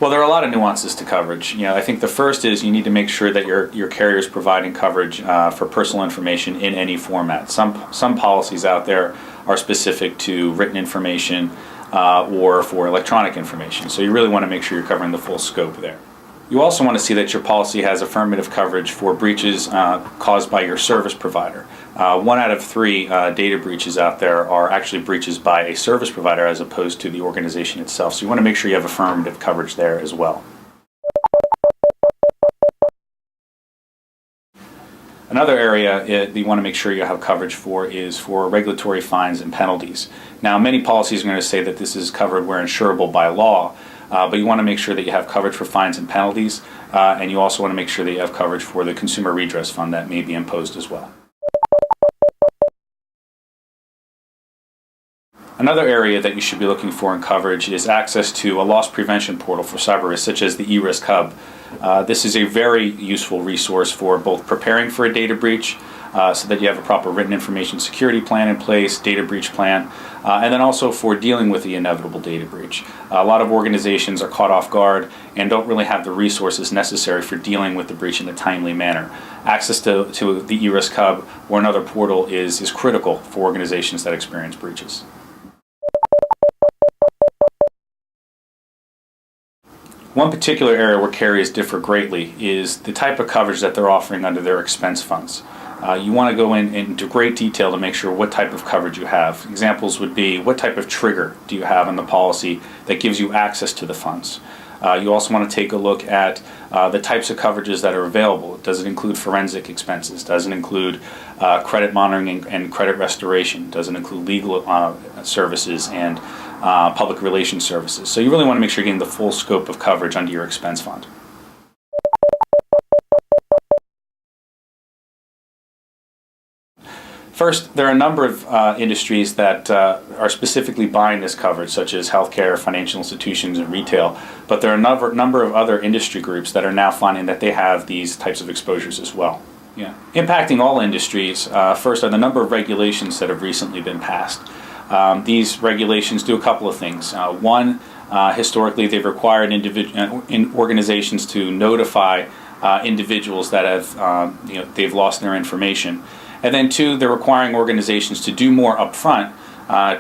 Well, there are a lot of nuances to coverage. I think the first is you need to make sure that your carrier is providing coverage for personal information in any format. Some policies out there are specific to written information or for electronic information. So you really want to make sure you're covering the full scope there. You also want to see that your policy has affirmative coverage for breaches caused by your service provider. 1 out of 3 data breaches out there are actually breaches by a service provider as opposed to the organization itself. So you want to make sure you have affirmative coverage there as well. Another area that you want to make sure you have coverage for is for regulatory fines and penalties. Now, many policies are going to say that this is covered where insurable by law, but you want to make sure that you have coverage for fines and penalties, and you also want to make sure that you have coverage for the Consumer Redress Fund that may be imposed as well. Another area that you should be looking for in coverage is access to a loss prevention portal for cyber risks, such as the eRisk Hub. This is a very useful resource for both preparing for a data breach, so that you have a proper written information security plan in place, data breach plan, and then also for dealing with the inevitable data breach. A lot of organizations are caught off guard and don't really have the resources necessary for dealing with the breach in a timely manner. Access to the eRisk Hub or another portal is critical for organizations that experience breaches. One particular area where carriers differ greatly is the type of coverage that they're offering under their expense funds. You want to go into great detail to make sure what type of coverage you have. Examples would be, what type of trigger do you have in the policy that gives you access to the funds? You also want to take a look at the types of coverages that are available. Does it include forensic expenses? Does it include credit monitoring and credit restoration? Does it include legal services and public relations services? So you really want to make sure you're getting the full scope of coverage under your expense fund. First, there are a number of industries that are specifically buying this coverage, such as healthcare, financial institutions, and retail. But there are a number of other industry groups that are now finding that they have these types of exposures as well. Impacting all industries, first are the number of regulations that have recently been passed. These regulations do a couple of things. One, historically, they've required organizations to notify individuals that have they've lost their information. And then 2, they're requiring organizations to do more upfront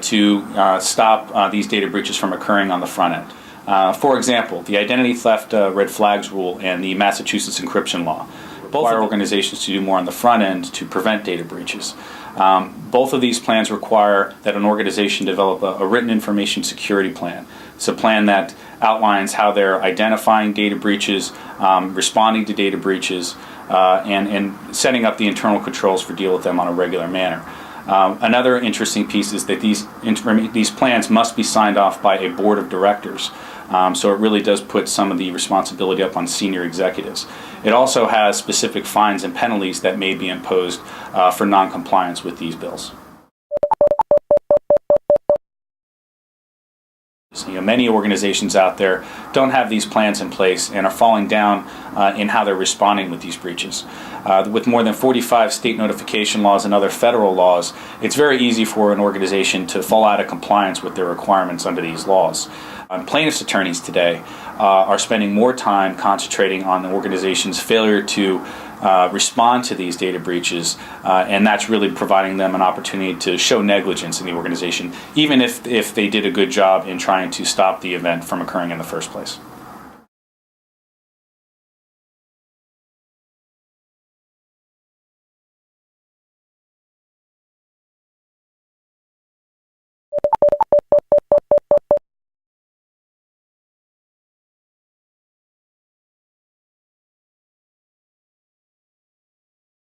to stop these data breaches from occurring on the front end. For example, the identity theft red flags rule and the Massachusetts encryption law both require organizations to do more on the front end to prevent data breaches. Both of these plans require that an organization develop a written information security plan. It's a plan that outlines how they're identifying data breaches, responding to data breaches, and setting up the internal controls for deal with them on a regular manner. Another interesting piece is that these plans must be signed off by a board of directors. So it really does put some of the responsibility up on senior executives. It also has specific fines and penalties that may be imposed for non-compliance with these bills. Many organizations out there don't have these plans in place and are falling down in how they're responding with these breaches. With more than 45 state notification laws and other federal laws, it's very easy for an organization to fall out of compliance with their requirements under these laws. Plaintiffs' attorneys today are spending more time concentrating on the organization's failure to respond to these data breaches, and that's really providing them an opportunity to show negligence in the organization, even if they did a good job in trying to stop the event from occurring in the first place.